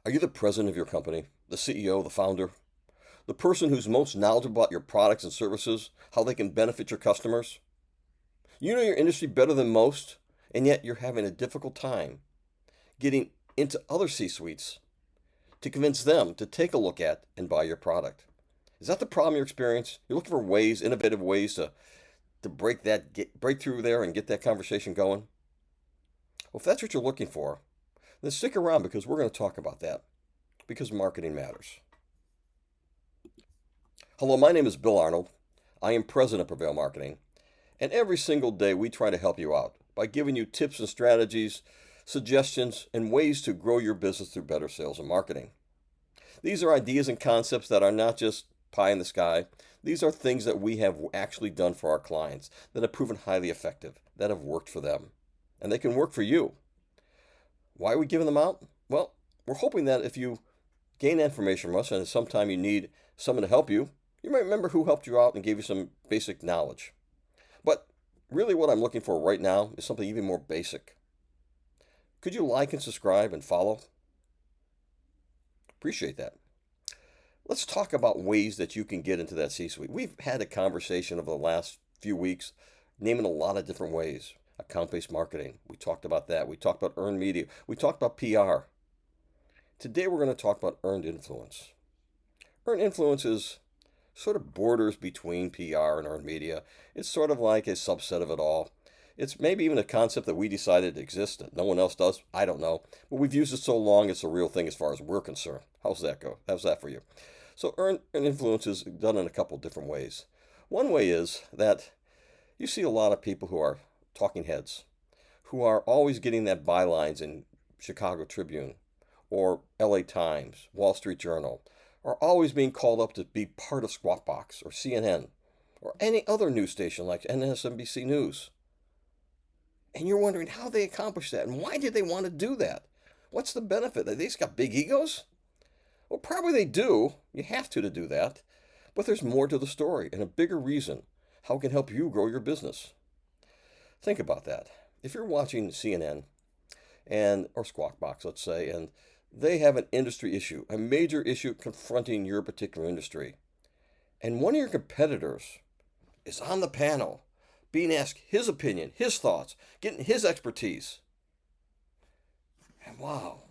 Are you the president of your company, the CEO, the founder, the person who's most knowledgeable about your products and services, how they can benefit your customers? You know your industry better than most, and yet you're having a difficult time getting into other C-suites to convince them to take a look at and buy your product. Is that the problem you're experiencing? You're looking for ways, innovative ways to break through there and get that conversation going? Well, if that's what you're looking for, then stick around because we're going to talk about that because marketing matters. Hello, my name is Bill Arnold. I am president of Prevail Marketing, and every single day we try to help you out by giving you tips and strategies, suggestions, and ways to grow your business through better sales and marketing. These are ideas and concepts that are not just pie in the sky. These are things that we have actually done for our clients that have proven highly effective, that have worked for them, and they can work for you. Why are we giving them out? Well, we're hoping that if you gain information from us and sometime you need someone to help you, you might remember who helped you out and gave you some basic knowledge. But really what I'm looking for right now is something even more basic. Could you like and subscribe and follow? Appreciate that. Let's talk about ways that you can get into that C-suite. We've had a conversation over the last few weeks naming a lot of different ways. Account-based marketing, we talked about that. We talked about earned media. We talked about PR. Today we're going to talk about earned influence. Earned influence is sort of borders between PR and earned media. It's sort of like a subset of it all. It's maybe even a concept that we decided exists that no one else does. I don't know. But we've used it so long it's a real thing as far as we're concerned. How's that go? How's that for you? So earned influence is done in a couple different ways. One way is that you see a lot of people who are talking heads, who are always getting that bylines in Chicago Tribune or LA Times, Wall Street Journal, are always being called up to be part of Squawk Box or CNN or any other news station like MSNBC News. And you're wondering how they accomplished that and why did they want to do that? What's the benefit? They just got big egos? Well, probably they do. You have to do that. But there's more to the story and a bigger reason how it can help you grow your business. Think about that. If you're watching CNN and or Squawk Box, let's say, and they have an industry issue, a major issue confronting your particular industry, and one of your competitors is on the panel being asked his opinion, his thoughts, getting his expertise. And wow,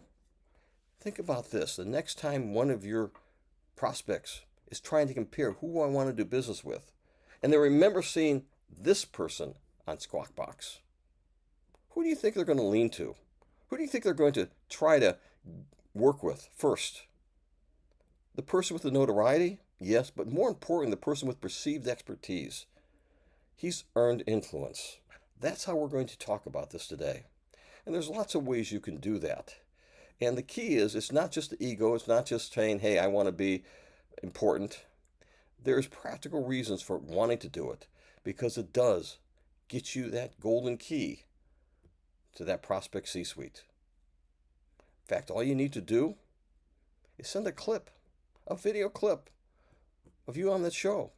think about this. The next time one of your prospects is trying to compare who I want to do business with, and they remember seeing this person on Squawk Box, who do you think they're going to lean to? Who do you think they're going to try to work with first? The person with the notoriety? Yes, but more important, the person with perceived expertise. He's earned influence. That's how we're going to talk about this today. And there's lots of ways you can do that. And the key is it's not just the ego, it's not just saying, hey, I want to be important. There's practical reasons for wanting to do it because it does get you that golden key to that prospect C-suite. In fact, all you need to do is send a clip, a video clip of you on that show.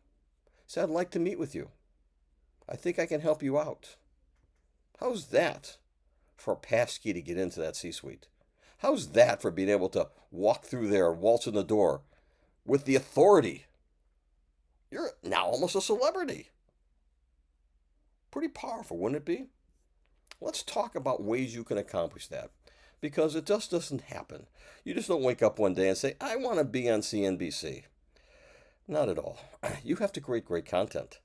Say, I'd like to meet with you. I think I can help you out. How's that for a passkey to get into that C-suite? How's that for being able to walk through there, waltz in the door with the authority? You're now almost a celebrity. Pretty powerful, wouldn't it be? Let's talk about ways you can accomplish that because it just doesn't happen. You just don't wake up one day and say, I want to be on CNBC. Not at all. You have to create great content.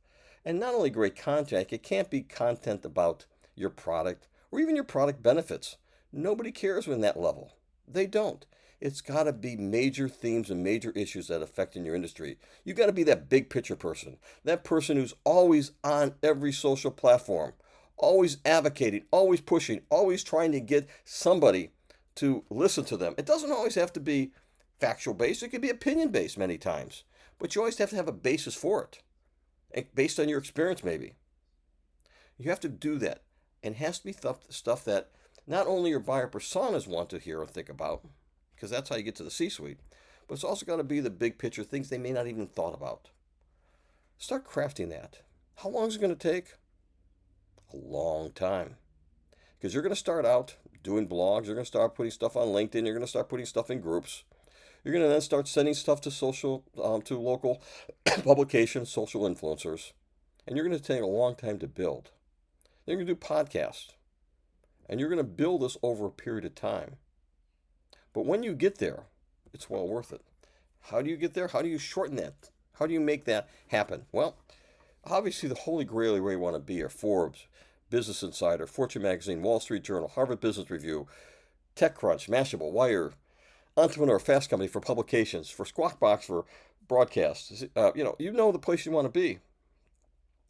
And not only great content, it can't be content about your product or even your product benefits. Nobody cares when that level. They don't. It's got to be major themes and major issues that affect in your industry. You got to be that big picture person, that person who's always on every social platform, always advocating, always pushing, always trying to get somebody to listen to them. It doesn't always have to be factual based. It can be opinion based many times, but you always have to have a basis for it, based on your experience maybe. You have to do that, and it has to be stuff that not only your buyer personas want to hear or think about, because that's how you get to the C-suite, but it's also got to be the big picture things they may not even thought about. Start crafting that. How long is it going to take? A long time. Because you're going to start out doing blogs, you're going to start putting stuff on LinkedIn, you're going to start putting stuff in groups. You're going to then start sending stuff to to local publications, social influencers, and you're going to take a long time to build. Then you're going to do podcasts, and you're going to build this over a period of time. But when you get there, it's well worth it. How do you get there? How do you shorten that? How do you make that happen? Well, obviously the holy grail where you want to be are Forbes, Business Insider, Fortune Magazine, Wall Street Journal, Harvard Business Review, TechCrunch, Mashable, Wire, Entrepreneur, Fast Company for publications, for Squawk Box for broadcasts. You know the place you want to be.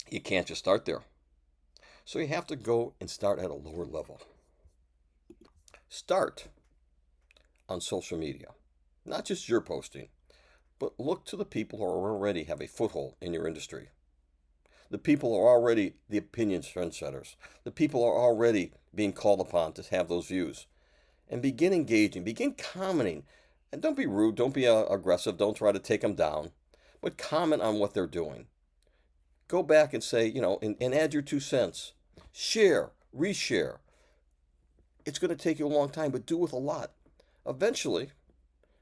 You can't just start there. So you have to go and start at a lower level. Start on social media. Not just your posting, but look to the people who already have a foothold in your industry. The people who are already the opinion trendsetters. The people who are already being called upon to have those views. And begin engaging, begin commenting. And don't be rude, don't be aggressive, don't try to take them down, but comment on what they're doing. Go back and say, and add your 2 cents. Share, reshare. It's going to take you a long time, but do with a lot. Eventually,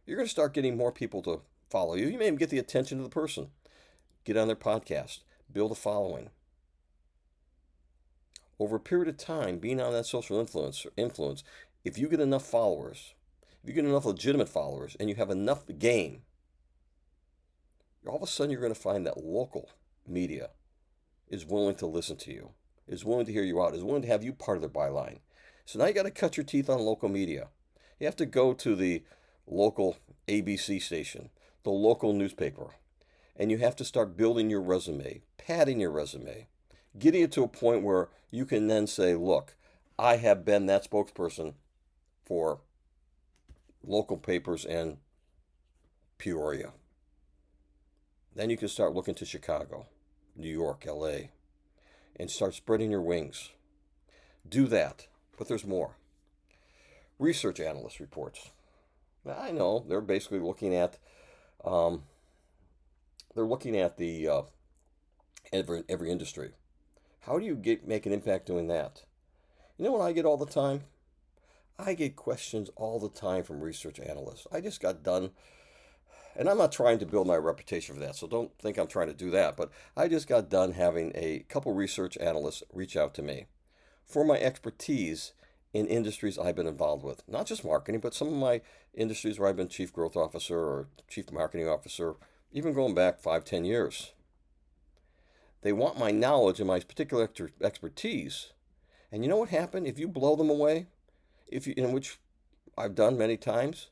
you're going to start getting more people to follow you. You may even get the attention of the person. Get on their podcast, build a following. Over a period of time, being on that social influence, if you get enough followers, if you get enough legitimate followers, and you have enough game, all of a sudden you're going to find that local media is willing to listen to you, is willing to hear you out, is willing to have you part of their byline. So now you got to cut your teeth on local media. You have to go to the local ABC station, the local newspaper, and you have to start building your resume, padding your resume, getting it to a point where you can then say, look, I have been that spokesperson for local papers in Peoria. Then you can start looking to Chicago, New York, LA, and start spreading your wings. Do that, but there's more. Research analyst reports. Now, I know they're basically looking at the every industry. How do you make an impact doing that? You know what I get all the time? I get questions all the time from research analysts. I just got done, and I'm not trying to build my reputation for that, so don't think I'm trying to do that, but I just got done having a couple research analysts reach out to me for my expertise in industries I've been involved with. Not just marketing, but some of my industries where I've been chief growth officer or chief marketing officer, even going back 5-10 years. They want my knowledge and my particular expertise. And you know what happened? If you blow them away, which I've done many times,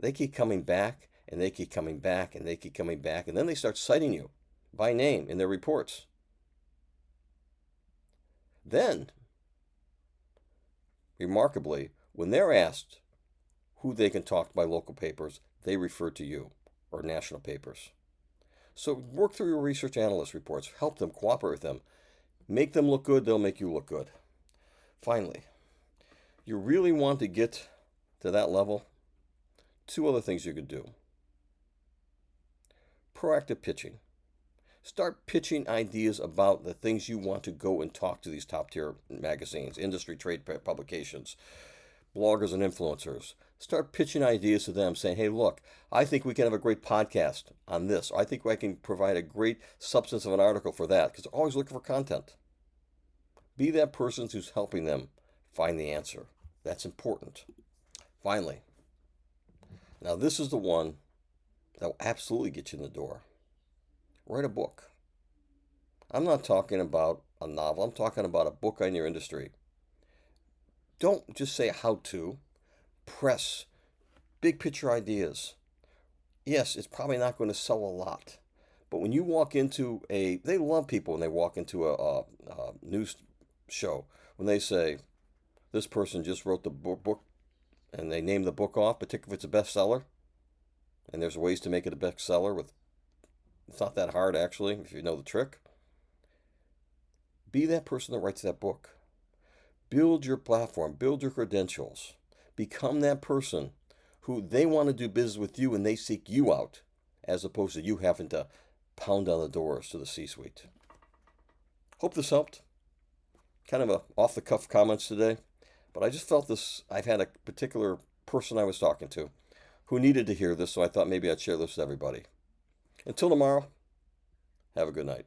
they keep coming back and they keep coming back and they keep coming back, and then they start citing you by name in their reports. Then, remarkably, when they're asked who they can talk to by local papers, they refer to you or national papers. So work through your research analyst reports, help them, cooperate with them, make them look good, they'll make you look good. Finally, you really want to get to that level, 2 other things you could do. Proactive pitching. Start pitching ideas about the things you want to go and talk to these top tier magazines, industry trade publications, bloggers and influencers. Start pitching ideas to them saying, hey, look, I think we can have a great podcast on this. I think I can provide a great substance of an article for that, because they're always looking for content. Be that person who's helping them find the answer. That's important. Finally, now this is the one that will absolutely get you in the door. Write a book. I'm not talking about a novel. I'm talking about a book on your industry. Don't just say how to. Press big picture ideas. Yes, it's probably not going to sell a lot. But when you walk into they love people when they walk into a news show. When they say, this person just wrote the book, and they name the book off, particularly if it's a bestseller. And there's ways to make it a bestseller it's not that hard, actually, if you know the trick. Be that person that writes that book. Build your platform. Build your credentials. Become that person who they want to do business with you and they seek you out, as opposed to you having to pound on the doors to the C-suite. Hope this helped. Kind of a off-the-cuff comments today. But I just felt this. I've had a particular person I was talking to who needed to hear this, so I thought maybe I'd share this with everybody. Until tomorrow, have a good night.